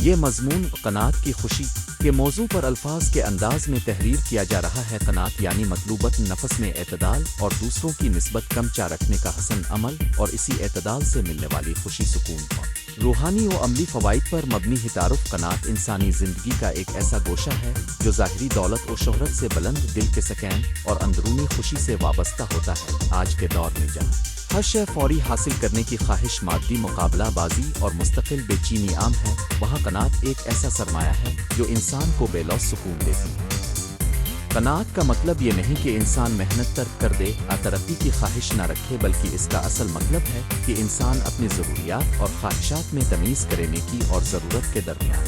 یہ مضمون قناعت کی خوشی کے موضوع پر الفاظ کے انداز میں تحریر کیا جا رہا ہے۔ قناعت یعنی مطلوبت نفس میں اعتدال اور دوسروں کی نسبت کم چا رکھنے کا حسن عمل، اور اسی اعتدال سے ملنے والی خوشی، سکون اور روحانی و عملی فوائد پر مبنی ہے۔ تعارف قناعت انسانی زندگی کا ایک ایسا گوشہ ہے جو ظاہری دولت و شہرت سے بلند دل کے سکین اور اندرونی خوشی سے وابستہ ہوتا ہے۔ آج کے دور میں جہاں ہر شے فوری حاصل کرنے کی خواہش، مادی مقابلہ بازی اور مستقل بے چینی عام ہے، وہاں قناعت ایک ایسا سرمایہ ہے جو انسان کو بے لوث سکون دیتی ہے۔ قناعت کا مطلب یہ نہیں کہ انسان محنت ترک کر دے، ترقی کی خواہش نہ رکھے، بلکہ اس کا اصل مطلب ہے کہ انسان اپنی ضروریات اور خواہشات میں تمیز کرے، نیکی اور ضرورت کے درمیان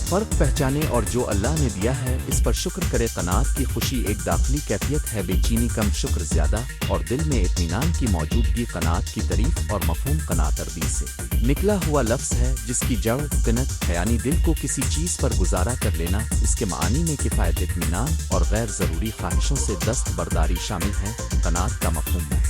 فرق پہچانے اور جو اللہ نے دیا ہے اس پر شکر کرے۔ قناعت کی خوشی ایک داخلی کیفیت ہے، بے چینی کم، شکر زیادہ، اور دل میں اطمینان کی موجودگی۔ قناعت کی تعریف اور مفہوم قناعت عربی سے نکلا ہوا لفظ ہے جس کی جڑ قنت ہے، یعنی دل کو کسی چیز پر گزارا کر لینا۔ اس کے معانی میں کفایت، اطمینان اور غیر ضروری خواہشوں سے دست برداری شامل ہے۔ قناعت کا مفہوم ہے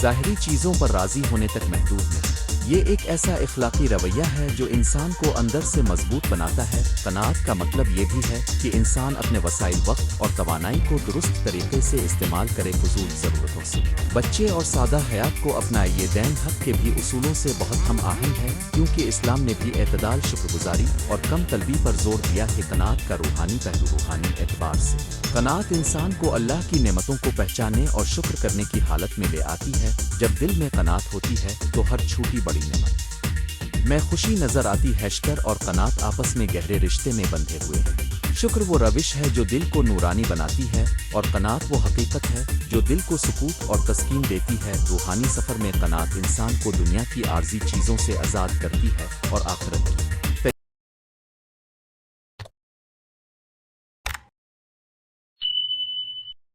ظاہری چیزوں پر راضی ہونے تک محدود نہیں، یہ ایک ایسا اخلاقی رویہ ہے جو انسان کو اندر سے مضبوط بناتا ہے۔ قناعت کا مطلب یہ بھی ہے کہ انسان اپنے وسائل، وقت اور توانائی کو درست طریقے سے استعمال کرے، فضول ضرورتوں سے بچے اور سادہ حیات کو اپنائے۔ یہ دین حق کے بھی اصولوں سے بہت ہم آہنگ ہے، کیونکہ اسلام نے بھی اعتدال، شکر گزاری اور کم طلبی پر زور دیا ہے۔ قناعت کا روحانی پہلو، روحانی اعتبار سے قناعت انسان کو اللہ کی نعمتوں کو پہچانے اور شکر کرنے کی حالت میں لے آتی ہے۔ جب دل میں قناعت ہوتی ہے تو ہر چھوٹی بڑی نعمت میں خوشی نظر آتی ہے۔ شکر اور قناعت آپس میں گہرے رشتے میں بندھے ہوئے ہیں۔ شکر وہ روش ہے جو دل کو نورانی بناتی ہے، اور قناعت وہ حقیقت ہے جو دل کو سکون اور تسکین دیتی ہے۔ روحانی سفر میں قناعت انسان کو دنیا کی عارضی چیزوں سے آزاد کرتی ہے اور آخرت کی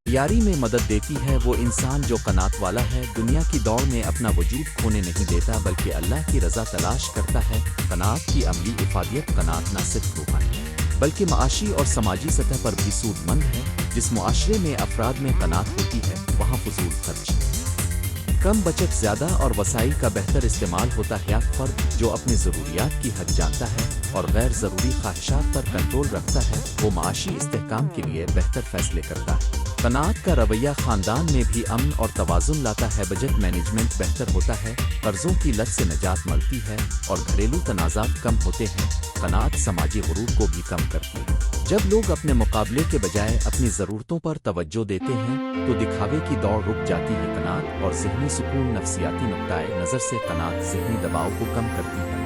تیاری میں مدد دیتی ہے۔ وہ انسان جو قناعت والا ہے دنیا کی دوڑ میں اپنا وجود کھونے نہیں دیتا، بلکہ اللہ کی رضا تلاش کرتا ہے۔ قناعت کی عملی افادیت، قناعت نہ صرف روحانی بلکہ معاشی اور سماجی سطح پر بھی سود مند ہے۔ جس معاشرے میں افراد میں قناعت ہوتی ہے وہاں فضول خرچ کم، بچت زیادہ اور وسائل کا بہتر استعمال ہوتا ہے۔ فرد جو اپنی ضروریات کی حد جانتا ہے اور غیر ضروری خواہشات پر کنٹرول رکھتا ہے، وہ معاشی استحکام کے لیے بہتر فیصلے کرتا ہے۔ قناعت کا رویہ خاندان میں بھی امن اور توازن لاتا ہے، بجٹ مینجمنٹ بہتر ہوتا ہے، قرضوں کی لت سے نجات ملتی ہے اور گھریلو تنازعات کم ہوتے ہیں۔ قناعت سماجی غرور کو بھی کم کرتی ہے۔ جب لوگ اپنے مقابلے کے بجائے اپنی ضرورتوں پر توجہ دیتے ہیں تو دکھاوے کی دوڑ رک جاتی ہے۔ قناعت اور ذہنی سکون، نفسیاتی نقطۂ نظر سے قناعت ذہنی دباؤ کو کم کرتی ہے۔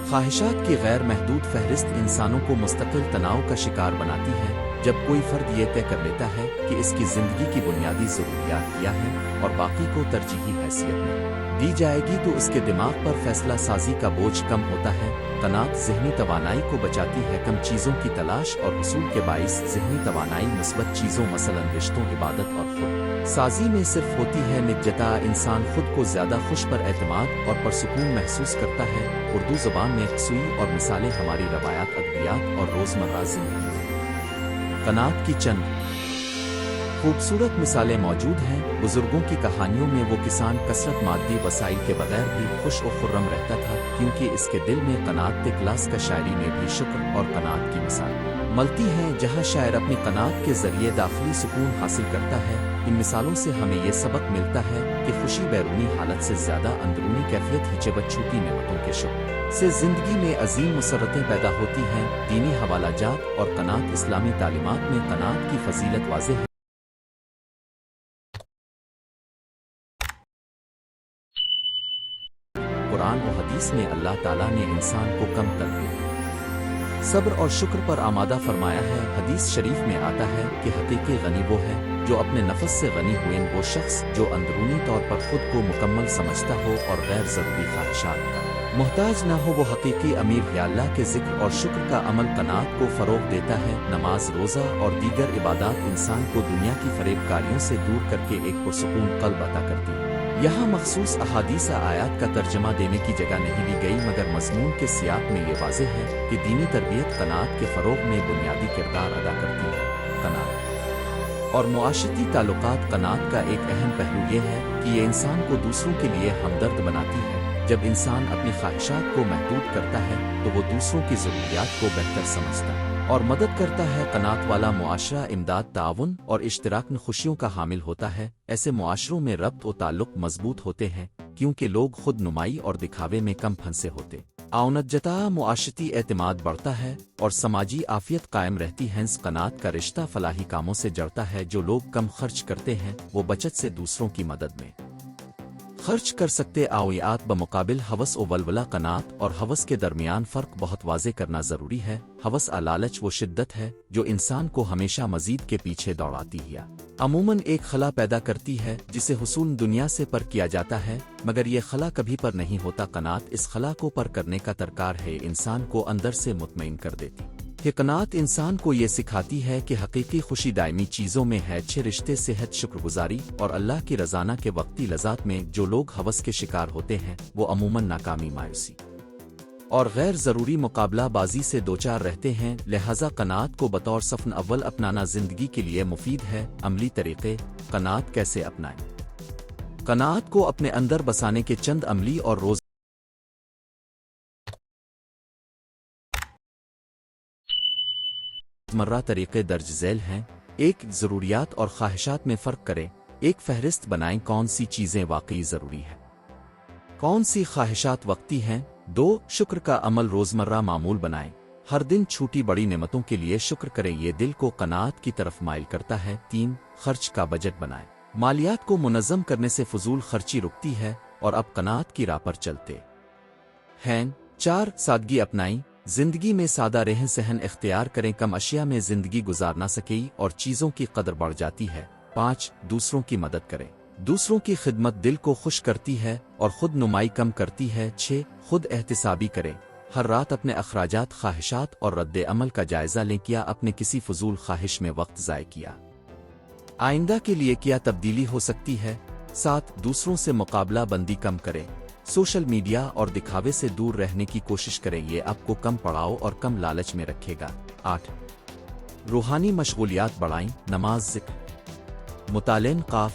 خواہشات کی غیر محدود فہرست انسانوں کو مستقل تناؤ کا شکار بناتی ہے۔ جب کوئی فرد یہ طے کر لیتا ہے کہ اس کی زندگی کی بنیادی ضروریات کیا ہیں اور باقی کو ترجیحی حیثیت میں دی جائے گی تو اس کے دماغ پر فیصلہ سازی کا بوجھ کم ہوتا ہے۔ قناعت ذہنی توانائی کو بچاتی ہے، کم چیزوں کی تلاش اور حصول کے باعث ذہنی توانائی مثبت چیزوں، مثلا رشتوں، عبادت اور خود سازی میں صرف ہوتی ہے۔ نجتا انسان خود کو زیادہ خوش، پر اعتماد اور پرسکون محسوس کرتا ہے۔ اردو زبان میں سوئی اور مثالیں ہماری روایات، ادبیات اور روزمرہ زندگی قناعت کی چند خوبصورت مثالیں موجود ہیں۔ بزرگوں کی کہانیوں میں وہ کسان کثرت مادی وسائل کے بغیر بھی خوش و خرم رہتا تھا، کیونکہ اس کے دل میں قناعت کلاس کا شاعری میں بھی شکر اور قناعت کی مثال ملتی ہیں، جہاں شاعر اپنی قناعت کے ذریعے داخلی سکون حاصل کرتا ہے۔ ان مثالوں سے ہمیں یہ سبق ملتا ہے کہ خوشی بیرونی حالت سے زیادہ اندرونی کیفیت ہے۔ جب چھوٹی نعمتوں کے شکر سے زندگی میں عظیم مسرتیں پیدا ہوتی ہیں۔ دینی حوالہ جات اور قناعت، اسلامی تعلیمات میں قناعت کی فضیلت واضح ہے۔ قرآن و حدیث میں اللہ تعالیٰ نے انسان کو کم طلبی، صبر اور شکر پر آمادہ فرمایا ہے۔ حدیث شریف میں آتا ہے کہ حقیقی غنی وہ ہے جو اپنے نفس سے غنی ہوئے، وہ شخص جو اندرونی طور پر خود کو مکمل سمجھتا ہو اور غیر ضروری خواہشات کا محتاج نہ ہو، وہ حقیقی امیر ہے۔ اللہ کے ذکر اور شکر کا عمل قناعت کو فروغ دیتا ہے۔ نماز، روزہ اور دیگر عبادات انسان کو دنیا کی فریب کاریوں سے دور کر کے ایک پرسکون قلب عطا کرتی ہے۔ یہاں مخصوص احادیث آیات کا ترجمہ دینے کی جگہ نہیں لی گئی، مگر مضمون کے سیاق میں یہ واضح ہے کہ دینی تربیت قناعت کے فروغ میں بنیادی کردار ادا کرتی ہے۔ قناعت اور معاشرتی تعلقات۔ قناعت کا ایک اہم پہلو یہ ہے کہ یہ انسان کو دوسروں کے لیے ہمدرد بناتی ہے۔ جب انسان اپنی خواہشات کو محدود کرتا ہے تو وہ دوسروں کی ضروریات کو بہتر سمجھتا ہے اور مدد کرتا ہے۔ قناعت والا معاشرہ امداد، تعاون اور اشتراک میں خوشیوں کا حامل ہوتا ہے۔ ایسے معاشروں میں ربط و تعلق مضبوط ہوتے ہیں کیونکہ لوگ خود نمائی اور دکھاوے میں کم پھنسے ہوتے۔ اونجتا معاشرتی اعتماد بڑھتا ہے اور سماجی عافیت قائم رہتی ہے۔ قناعت کا رشتہ فلاحی کاموں سے جڑتا ہے۔ جو لوگ کم خرچ کرتے ہیں وہ بچت سے دوسروں کی مدد میں خرچ کر سکتے۔ اویات بمقابل ہوس و ولولہ۔ قناعت اور ہوس کے درمیان فرق بہت واضح کرنا ضروری ہے۔ ہوس لالچ وہ شدت ہے جو انسان کو ہمیشہ مزید کے پیچھے دوڑاتی ہے، عموماً ایک خلا پیدا کرتی ہے جسے حصول دنیا سے پر کیا جاتا ہے، مگر یہ خلا کبھی پر نہیں ہوتا۔ قناعت اس خلا کو پر کرنے کا ترکار ہے، انسان کو اندر سے مطمئن کر دیتی ہے۔ قناعت انسان کو یہ سکھاتی ہے کہ حقیقی خوشی دائمی چیزوں میں ہے، اچھے رشتے، صحت، شکر گزاری اور اللہ کی رضا کے وقتی لذات میں۔ جو لوگ ہوس کے شکار ہوتے ہیں وہ عموماً ناکامی، مایوسی اور غیر ضروری مقابلہ بازی سے دوچار رہتے ہیں، لہذا قناعت کو بطور صفن اول اپنانا زندگی کے لیے مفید ہے۔ عملی طریقے: قناعت کیسے اپنائیں؟ قناعت کو اپنے اندر بسانے کے چند عملی اور روزمرہ طریقے درج ذیل ہیں۔ 1. ضروریات اور خواہشات میں فرق کریں۔ ایک فہرست بنائیں کون سی چیزیں واقعی ضروری ہیں، کون سی خواہشات وقتی ہیں۔ 2. شکر کا عمل روزمرہ معمول بنائیں۔ ہر دن چھوٹی بڑی نعمتوں کے لیے شکر کریں، یہ دل کو قناعت کی طرف مائل کرتا ہے۔ 3. خرچ کا بجٹ بنائیں۔ مالیات کو منظم کرنے سے فضول خرچی رکتی ہے اور اب قناعت کی راہ پر چلتے ہیں۔ 4. سادگی اپنائیں۔ زندگی میں سادہ رہن سہن اختیار کریں، کم اشیاء میں زندگی گزار نہ سکیں اور چیزوں کی قدر بڑھ جاتی ہے۔ 5. دوسروں کی مدد کریں۔ دوسروں کی خدمت دل کو خوش کرتی ہے اور خود نمائی کم کرتی ہے۔ 6. خود احتسابی کریں۔ ہر رات اپنے اخراجات، خواہشات اور رد عمل کا جائزہ لیں، کیا اپنے کسی فضول خواہش میں وقت ضائع کیا، آئندہ کے لیے کیا تبدیلی ہو سکتی ہے۔ 7. دوسروں سے مقابلہ بندی کم کریں۔ سوشل میڈیا اور دکھاوے سے دور رہنے کی کوشش کریں، یہ آپ کو کم پڑاؤ اور کم لالچ میں رکھے گا۔ 8. روحانی مشغولیات بڑھائیں۔ نماز، ذکر، مطالعہ، قاف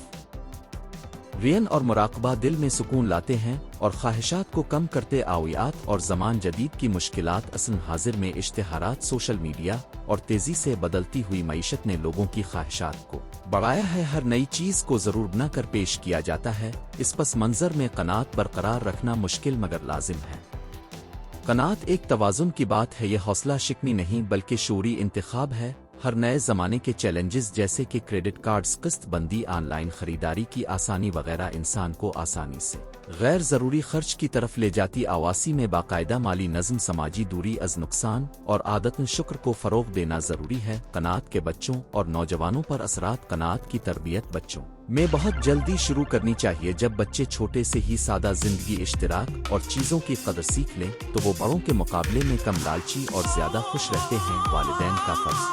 رین اور مراقبہ دل میں سکون لاتے ہیں اور خواہشات کو کم کرتے۔ اویات اور زمان جدید کی مشکلات اصل حاضر میں اشتہارات، سوشل میڈیا اور تیزی سے بدلتی ہوئی معیشت نے لوگوں کی خواہشات کو بڑھایا ہے۔ ہر نئی چیز کو ضرور بنا کر پیش کیا جاتا ہے، اس پس منظر میں قناعت برقرار رکھنا مشکل مگر لازم ہے۔ قناعت ایک توازن کی بات ہے، یہ حوصلہ شکنی نہیں بلکہ شعوری انتخاب ہے۔ ہر نئے زمانے کے چیلنجز جیسے کہ کریڈٹ کارڈز، قسط بندی، آن لائن خریداری کی آسانی وغیرہ انسان کو آسانی سے غیر ضروری خرچ کی طرف لے جاتی۔ آواسی میں باقاعدہ مالی نظم، سماجی دوری از نقصان اور عادتن شکر کو فروغ دینا ضروری ہے۔ قناعت کے بچوں اور نوجوانوں پر اثرات۔ قناعت کی تربیت بچوں میں بہت جلدی شروع کرنی چاہیے۔ جب بچے چھوٹے سے ہی سادہ زندگی، اشتراک اور چیزوں کی قدر سیکھ لیں تو وہ بڑوں کے مقابلے میں کم لالچی اور زیادہ خوش رہتے ہیں۔ والدین کا فرض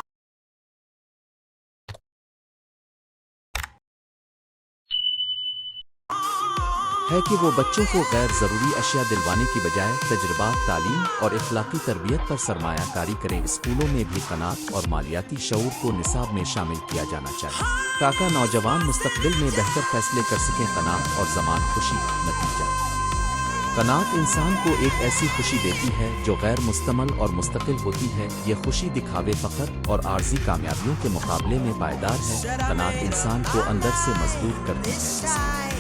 ہے کہ وہ بچوں کو غیر ضروری اشیاء دلوانے کی بجائے تجربات، تعلیم اور اخلاقی تربیت پر سرمایہ کاری کریں۔ اسکولوں میں بھی قناعت اور مالیاتی شعور کو نصاب میں شامل کیا جانا چاہیے تاکہ نوجوان مستقبل میں بہتر فیصلے کر سکیں۔ قناعت اور زمان خوشی۔ نتیجہ: قناعت انسان کو ایک ایسی خوشی دیتی ہے جو غیر مستمل اور مستقل ہوتی ہے۔ یہ خوشی دکھاوے، فخر اور عارضی کامیابیوں کے مقابلے میں پائیدار ہے۔ قناعت انسان کو اندر سے مضبوط کرتی ہے،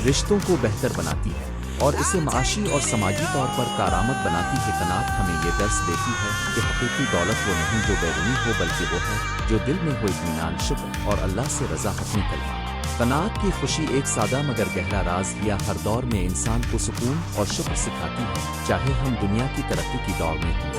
رشتوں کو بہتر بناتی ہے اور اسے معاشی اور سماجی طور پر کارآمد بناتی ہے۔ قناعت ہمیں یہ درس دیتی ہے کہ حقیقی دولت وہ نہیں جو بیرونی ہو بلکہ وہ ہے جو دل میں ہو اطمینان، شکر اور اللہ سے رضا حتمی کلمہ۔ قناعت کی خوشی ایک سادہ مگر گہرا راز یا ہر دور میں انسان کو سکون اور شکر سکھاتی ہے، چاہے ہم دنیا کی ترقی کی دوڑ میں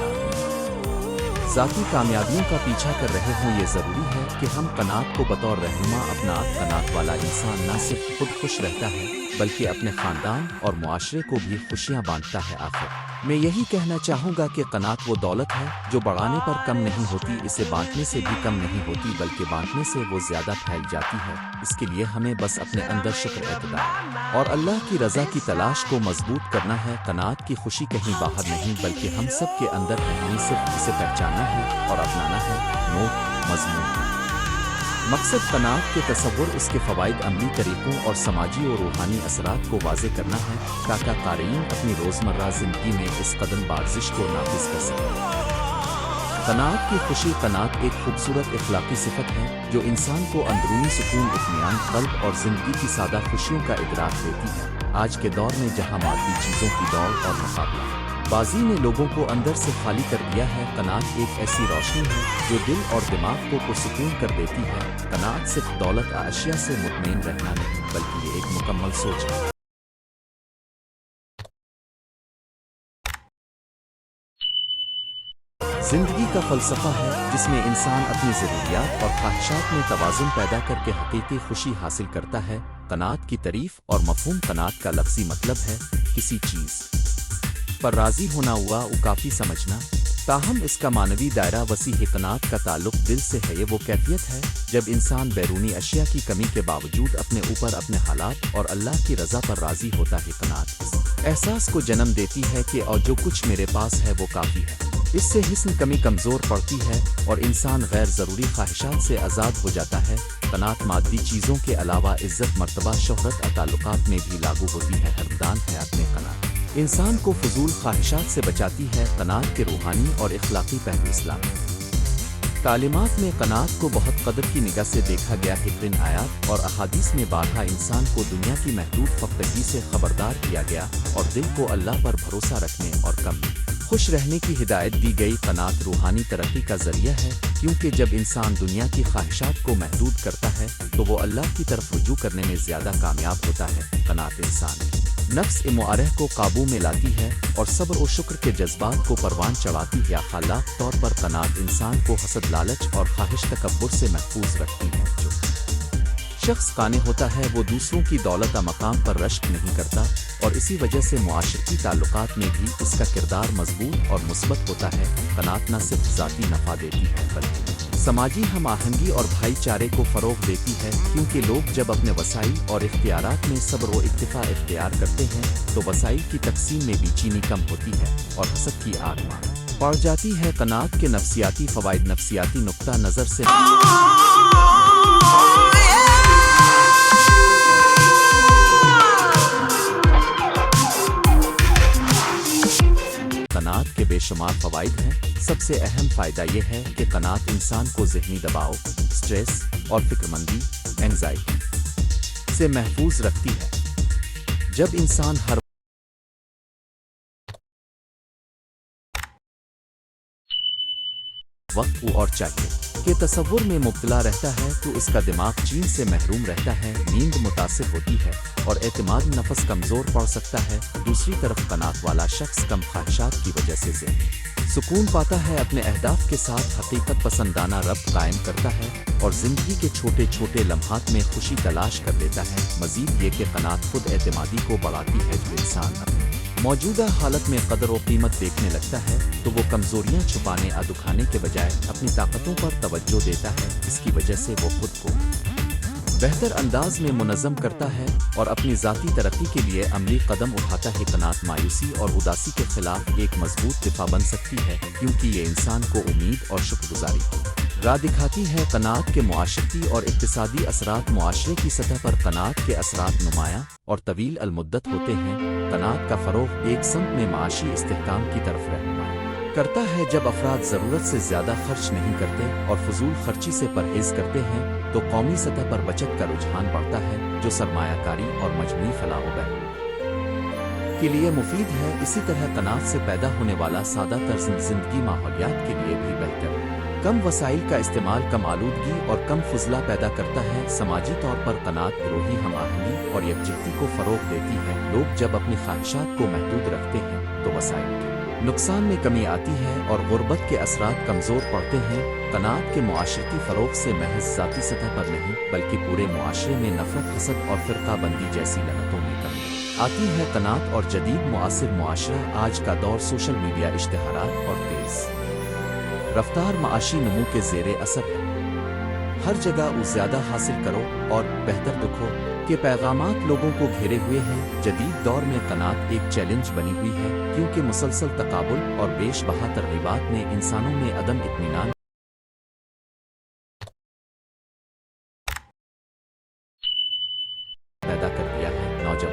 ذاتی کامیابیوں کا پیچھا کر رہے ہوں۔ یہ ضروری ہے کہ ہم قناعت کو بطور رہنما اپنائیں۔ قناعت والا انسان نہ صرف خود خوش رہتا ہے بلکہ اپنے خاندان اور معاشرے کو بھی خوشیاں بانٹتا ہے۔ آخر میں یہی کہنا چاہوں گا کہ قناعت وہ دولت ہے جو بڑھانے پر کم نہیں ہوتی، اسے بانٹنے سے بھی کم نہیں ہوتی بلکہ بانٹنے سے وہ زیادہ پھیل جاتی ہے۔ اس کے لیے ہمیں بس اپنے اندر شکر، اعتدال اور اللہ کی رضا کی تلاش کو مضبوط کرنا ہے۔ قناعت کی خوشی کہیں باہر نہیں بلکہ ہم سب کے اندر ہے، ہمیں صرف اسے پہچاننا ہے اور اپنانا ہے۔ نوٹ: مضمون مقصد قناعت کے تصور، اس کے فوائد، عملی طریقوں اور سماجی و روحانی اثرات کو واضح کرنا ہے تاکہ قارئین اپنی روزمرہ زندگی میں اس قدم بارزش کو نافذ کر سکیں۔ قناعت کی خوشی۔ قناعت ایک خوبصورت اخلاقی صفت ہے جو انسان کو اندرونی سکون، اطمینان قلب اور زندگی کی سادہ خوشیوں کا ادراک دیتی ہے۔ آج کے دور میں جہاں مادی چیزوں کی دوڑ اور مقابلہ بازی نے لوگوں کو اندر سے خالی کر دیا ہے، قناعت ایک ایسی روشنی ہے جو دل اور دماغ کو پرسکون کر دیتی ہے۔ قناعت صرف دولت یا اشیاء سے مطمئن رہنا نہیں، بلکہ یہ ایک مکمل سوچ ہے۔ زندگی کا فلسفہ ہے جس میں انسان اپنی ضروریات اور خواہشات میں توازن پیدا کر کے حقیقی خوشی حاصل کرتا ہے۔ قناعت کی تعریف اور مفہوم۔ قناعت کا لفظی مطلب ہے کسی چیز پر راضی ہونا ہوا وہ کافی سمجھنا، تاہم اس کا معنوی دائرہ وسیع ہے۔ قناعت کا تعلق دل سے ہے، یہ وہ کیفیت ہے جب انسان بیرونی اشیاء کی کمی کے باوجود اپنے اوپر، اپنے حالات اور اللہ کی رضا پر راضی ہوتا ہے۔ قناعت اس احساس کو جنم دیتی ہے کہ اور جو کچھ میرے پاس ہے وہ کافی ہے۔ اس سے حسن کمی کمزور پڑتی ہے اور انسان غیر ضروری خواہشات سے آزاد ہو جاتا ہے۔ قناعت مادی چیزوں کے علاوہ عزت، مرتبہ، شہرت اور تعلقات میں بھی لاگو ہوتی ہے۔ ہردان حیات میں قناعت انسان کو فضول خواہشات سے بچاتی ہے۔ قناعت کے روحانی اور اخلاقی پہلو۔ اسلام تعلیمات میں قناعت کو بہت قدر کی نگاہ سے دیکھا گیا ہے۔ ان آیات اور احادیث میں بارہا انسان کو دنیا کی محدود فختگی سے خبردار کیا گیا اور دل کو اللہ پر بھروسہ رکھنے اور کم خوش رہنے کی ہدایت دی گئی۔ قناعت روحانی ترقی کا ذریعہ ہے، کیونکہ جب انسان دنیا کی خواہشات کو محدود کرتا ہے تو وہ اللہ کی طرف رجوع کرنے میں زیادہ کامیاب ہوتا ہے۔ قناعت انسان نفس معارہ کو قابو میں لاتی ہے اور صبر و شکر کے جذبات کو پروان چڑھاتی ہے۔ خلاق طور پر قناعت انسان کو حسد، لالچ اور خواہش، تکبر سے محفوظ رکھتی ہے۔ جو شخص قانع ہوتا ہے وہ دوسروں کی دولت و مقام پر رشک نہیں کرتا اور اسی وجہ سے معاشرتی تعلقات میں بھی اس کا کردار مضبوط اور مثبت ہوتا ہے۔ قناعت نہ صرف ذاتی نفع دیتی ہے بلکہ سماجی ہم آہنگی اور بھائی چارے کو فروغ دیتی ہے، کیونکہ لوگ جب اپنے وسائل اور اختیارات میں صبر و اکتفا اختیار کرتے ہیں تو وسائل کی تقسیم میں بے چینی کم ہوتی ہے اور حسد کی آگ میں پڑ جاتی ہے۔ قناعت کے نفسیاتی فوائد۔ نفسیاتی نقطہ نظر سے قناعت کے بے شمار فوائد ہیں۔ سب سے اہم فائدہ یہ ہے کہ قناعت انسان کو ذہنی دباؤ، سٹریس اور فکر مندی، اینگزائٹی سے محفوظ رکھتی ہے۔ جب انسان ہر وقت اور چاہیے کہ تصور میں مبتلا رہتا ہے تو اس کا دماغ چین سے محروم رہتا ہے، نیند متاثر ہوتی ہے اور اعتماد نفس کمزور پڑ سکتا ہے۔ دوسری طرف قناعت والا شخص کم خواہشات کی وجہ سے سکون پاتا ہے، اپنے اہداف کے ساتھ حقیقت پسندانہ ربط قائم کرتا ہے اور زندگی کے چھوٹے چھوٹے لمحات میں خوشی تلاش کر لیتا ہے۔ مزید یہ کہ قناعت خود اعتمادی کو بڑھاتی ہے۔ جو انسان اپنی موجودہ حالت میں قدر و قیمت دیکھنے لگتا ہے تو وہ کمزوریاں چھپانے یا دکھانے کے بجائے اپنی طاقتوں پر توجہ دیتا ہے۔ اس کی وجہ سے وہ خود کو بہتر انداز میں منظم کرتا ہے اور اپنی ذاتی ترقی کے لیے عملی قدم اٹھاتا ہے۔ قناعت مایوسی اور اداسی کے خلاف ایک مضبوط دفاع بن سکتی ہے، کیونکہ یہ انسان کو امید اور شکر گزاری کی راہ دکھاتی ہے۔ قناعت کے معاشرتی اور اقتصادی اثرات۔ معاشرے کی سطح پر قناعت کے اثرات نمایاں اور طویل المدت ہوتے ہیں۔ قناعت کا فروغ ایک سمت میں معاشی استحکام کی طرف رہنمائی کرتا ہے۔ جب افراد ضرورت سے زیادہ خرچ نہیں کرتے اور فضول خرچی سے پرہیز کرتے ہیں تو قومی سطح پر بچت کا رجحان بڑھتا ہے، جو سرمایہ کاری اور مجموعی فلاح و بہبود کے لیے مفید ہے۔ اسی طرح قناعت سے پیدا ہونے والا سادہ طرز زندگی ماحولیات کے لیے بھی بہتر ہے۔ کم وسائل کا استعمال کم آلودگی اور کم فضلہ پیدا کرتا ہے۔ سماجی طور پر قناعت گروہی ہم آہنگی اور یکجہتی کو فروغ دیتی ہے۔ لوگ جب اپنی خواہشات کو محدود رکھتے ہیں تو وسائل کے نقصان میں کمی آتی ہے اور غربت کے اثرات کمزور پڑتے ہیں۔ قناعت کے معاشرتی فروغ سے محض ذاتی سطح پر نہیں بلکہ پورے معاشرے میں نفرت، حسد اور فرقہ بندی جیسی لعنتوں میں کمی آتی ہے۔ قناعت اور جدید معاصر معاشرہ۔ آج کا دور سوشل میڈیا، اشتہارات اور تیز رفتار معاشی نمو کے زیر اثر ہے۔ ہر جگہ وہ زیادہ حاصل کرو اور بہتر دکھو کے پیغامات لوگوں کو گھیرے ہوئے ہیں۔ جدید دور میں قناعت ایک چیلنج بنی ہوئی ہے، کیونکہ مسلسل تقابل اور بیش بہا ترغیبات نے انسانوں میں عدم اطمینان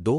2.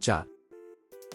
4.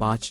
5.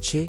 6.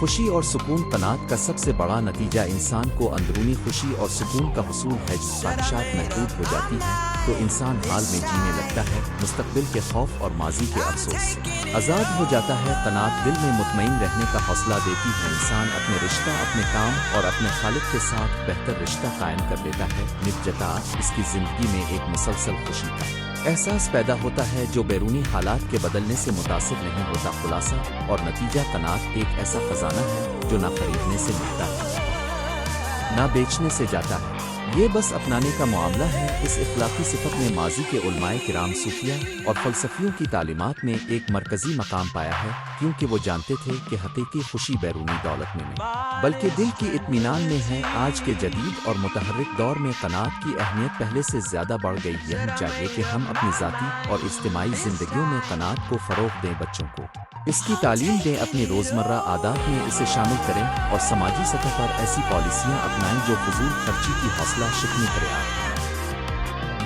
خوشی اور سکون قناعت کا سب سے بڑا نتیجہ انسان کو اندرونی خوشی اور سکون کا حصول ہے۔ جب خواہشات محدود ہو جاتی ہیں تو انسان حال میں جینے لگتا ہے، مستقبل کے خوف اور ماضی کے افسوس سے آزاد ہو جاتا ہے۔ قناعت دل میں مطمئن رہنے کا حوصلہ دیتی ہے، انسان اپنے رشتہ، اپنے کام اور اپنے خالق کے ساتھ بہتر رشتہ قائم کر لیتا ہے۔ نجات اس کی زندگی میں ایک مسلسل خوشی کا احساس پیدا ہوتا ہے جو بیرونی حالات کے بدلنے سے متاثر نہیں ہوتا۔ خلاصہ اور نتیجہ، قناعت ایک ایسا خزانہ ہے جو نہ خریدنے سے ملتا ہے نہ بیچنے سے جاتا ہے، یہ بس اپنانے کا معاملہ ہے۔ اس اخلاقی صفت نے ماضی کے علماء کرام، صوفیہ اور فلسفیوں کی تعلیمات میں ایک مرکزی مقام پایا ہے، کیونکہ وہ جانتے تھے کہ حقیقی خوشی بیرونی دولت میں نہیں بلکہ دل کی اطمینان میں ہے۔ آج کے جدید اور متحرک دور میں قناعت کی اہمیت پہلے سے زیادہ بڑھ گئی ہے۔ ہم چاہیے کہ ہم اپنی ذاتی اور اجتماعی زندگیوں میں قناعت کو فروغ دیں، بچوں کو اس کی تعلیم دیں، اپنی روزمرہ عادات میں اسے شامل کریں اور سماجی سطح پر ایسی پالیسیاں اپنائیں جو فضول خرچی کی حوصلہ شکنی کریں۔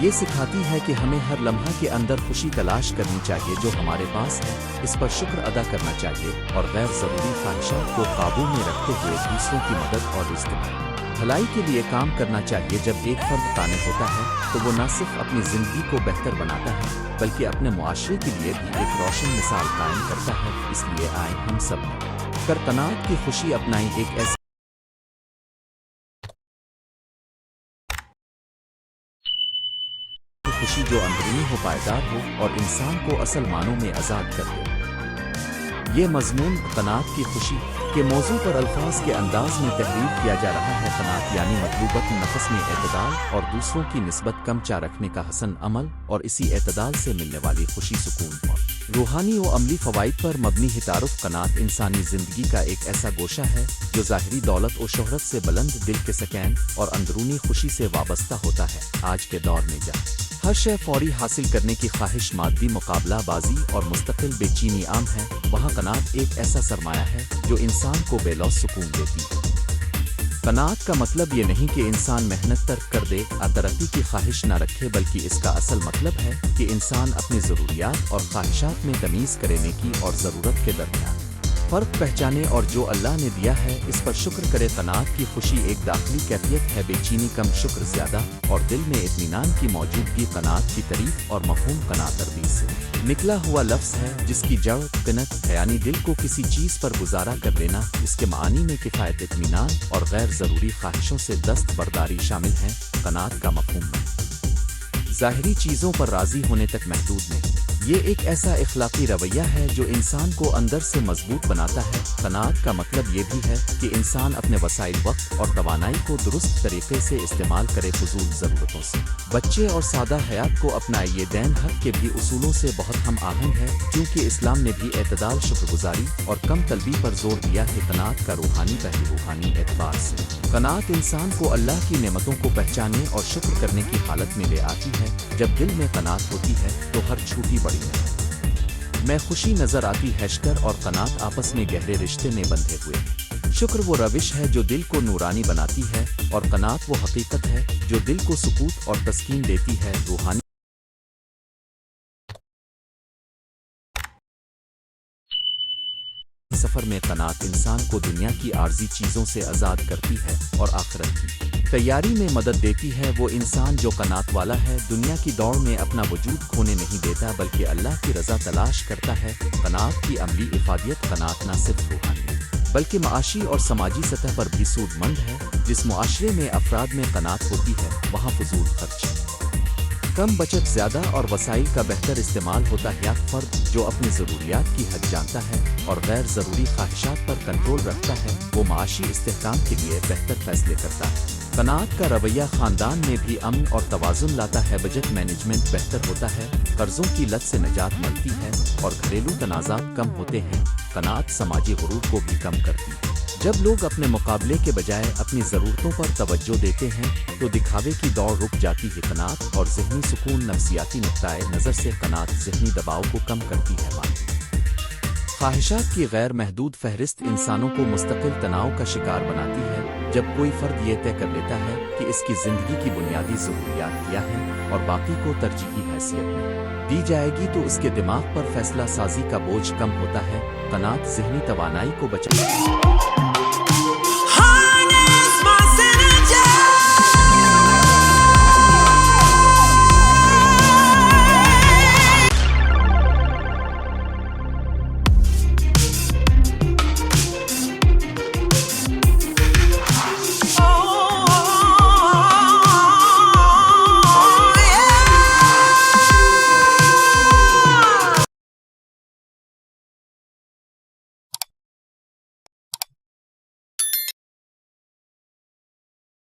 یہ سکھاتی ہے کہ ہمیں ہر لمحہ کے اندر خوشی تلاش کرنی چاہیے جو ہمارے پاس ہے، اس پر شکر ادا کرنا چاہیے اور غیر ضروری خواہشات کو قابو میں رکھتے ہوئے دوسروں کی مدد اور اجتماعی بھلائی کے لیے کام کرنا چاہیے۔ جب ایک فرد قانع ہوتا ہے تو وہ نہ صرف اپنی زندگی کو بہتر بناتا ہے بلکہ اپنے معاشرے کے لیے بھی ایک روشن مثال قائم کرتا ہے۔ اس لیے آئیں ہم سب مل کر قناعت کی خوشی اپنائیں، ایک ایسی خوشی جو اندرونی ہو، پائیدار ہو اور انسان کو اصل معنوں میں آزاد کر دے۔ یہ مضمون قناعت کی خوشی کے موضوع پر الفاظ کے انداز میں تحریر کیا جا رہا ہے۔ قناعت یعنی مطلوبت نفس میں اعتدال اور دوسروں کی نسبت کم چا رکھنے کا حسن عمل، اور اسی اعتدال سے ملنے والی خوشی، سکون اور روحانی و عملی فوائد پر مبنی ہے۔ تعارف، قناعت انسانی زندگی کا ایک ایسا گوشہ ہے جو ظاہری دولت و شہرت سے بلند دل کے سکین اور اندرونی خوشی سے وابستہ ہوتا ہے۔ آج کے دور میں ہر شے فوری حاصل کرنے کی خواہش، مادی مقابلہ بازی اور مستقل بے چینی عام ہے، وہاں قناعت ایک ایسا سرمایہ ہے جو انسان کو بے لوث سکون دیتی ہے۔ قناعت کا مطلب یہ نہیں کہ انسان محنت ترک کر دے اور ترقی کی خواہش نہ رکھے، بلکہ اس کا اصل مطلب ہے کہ انسان اپنی ضروریات اور خواہشات میں تمیز کرے، نیکی اور ضرورت کے درمیان فرق پہچانے اور جو اللہ نے دیا ہے اس پر شکر کرے۔ قناعت کی خوشی ایک داخلی کیفیت ہے، بے چینی کم، شکر زیادہ اور دل میں اطمینان کی موجودگی۔ قناعت کی تعریف اور مفہوم قناعت عربی سے نکلا ہوا لفظ ہے جس کی جڑ قنت ہے، یعنی دل کو کسی چیز پر گزارا کر لینا۔ اس کے معانی میں کفایت، اطمینان اور غیر ضروری خواہشوں سے دست برداری شامل ہیں۔ قناعت کا مفہوم ظاہری چیزوں پر راضی ہونے تک محدود نہیں، یہ ایک ایسا اخلاقی رویہ ہے جو انسان کو اندر سے مضبوط بناتا ہے۔ قناعت کا مطلب یہ بھی ہے کہ انسان اپنے وسائل، وقت اور توانائی کو درست طریقے سے استعمال کرے، فضول ضرورتوں سے بچے اور سادہ حیات کو اپنائے۔ یہ دین حق کے بھی اصولوں سے بہت ہم آہنگ ہے، کیونکہ اسلام نے بھی اعتدال، شکر گزاری اور کم طلبی پر زور دیا ہے۔ قناعت کا روحانی پہلو، روحانی اعتبار سے قناعت انسان کو اللہ کی نعمتوں کو پہچانے اور شکر کرنے کی حالت میں لے آتی ہے۔ جب دل میں قناعت ہوتی ہے تو ہر چھوٹی بڑی میں خوشی نظر آتی ہے۔ شکر اور قناعت آپس میں گہرے رشتے میں بندھے ہوئے ہیں۔ شکر وہ روش ہے جو دل کو نورانی بناتی ہے، اور قناعت وہ حقیقت ہے جو دل کو سکون اور تسکین دیتی ہے۔ روحانی سفر میں قناعت انسان کو دنیا کی عارضی چیزوں سے آزاد کرتی ہے اور آخرت کی تیاری میں مدد دیتی ہے۔ وہ انسان جو قناعت والا ہے دنیا کی دوڑ میں اپنا وجود کھونے نہیں دیتا بلکہ اللہ کی رضا تلاش کرتا ہے۔ قناعت کی عملی افادیت، قناعت نہ صرف روحانی بلکہ معاشی اور سماجی سطح پر بھی سود مند ہے۔ جس معاشرے میں افراد میں قناعت ہوتی ہے وہاں فضول خرچ کم، بچت زیادہ اور وسائل کا بہتر استعمال ہوتا ہے۔ فرد جو اپنی ضروریات کی حد جانتا ہے اور غیر ضروری خواہشات پر کنٹرول رکھتا ہے وہ معاشی استحکام کے لیے بہتر فیصلے کرتا ہے۔ قناعت کا رویہ خاندان میں بھی امن اور توازن لاتا ہے، بجٹ مینجمنٹ بہتر ہوتا ہے، قرضوں کی لت سے نجات ملتی ہے اور گھریلو تنازعات کم ہوتے ہیں۔ قناعت سماجی غرور کو بھی کم کرتی ہے۔ جب لوگ اپنے مقابلے کے بجائے اپنی ضرورتوں پر توجہ دیتے ہیں تو دکھاوے کی دوڑ رک جاتی ہے۔ قناعت اور ذہنی سکون، نفسیاتی نقطۂ نظر سے قناعت ذہنی دباؤ کو کم کرتی ہے۔ خواہشات کی غیر محدود فہرست انسانوں کو مستقل تناؤ کا شکار بناتی ہے، جب کوئی فرد یہ طے کر لیتا ہے کہ اس کی زندگی کی بنیادی ضروریات کیا ہیں اور باقی کو ترجیحی حیثیت میں دی جائے گی تو اس کے دماغ پر فیصلہ سازی کا بوجھ کم ہوتا ہے، قناعت ذہنی توانائی کو بچاتی ہے۔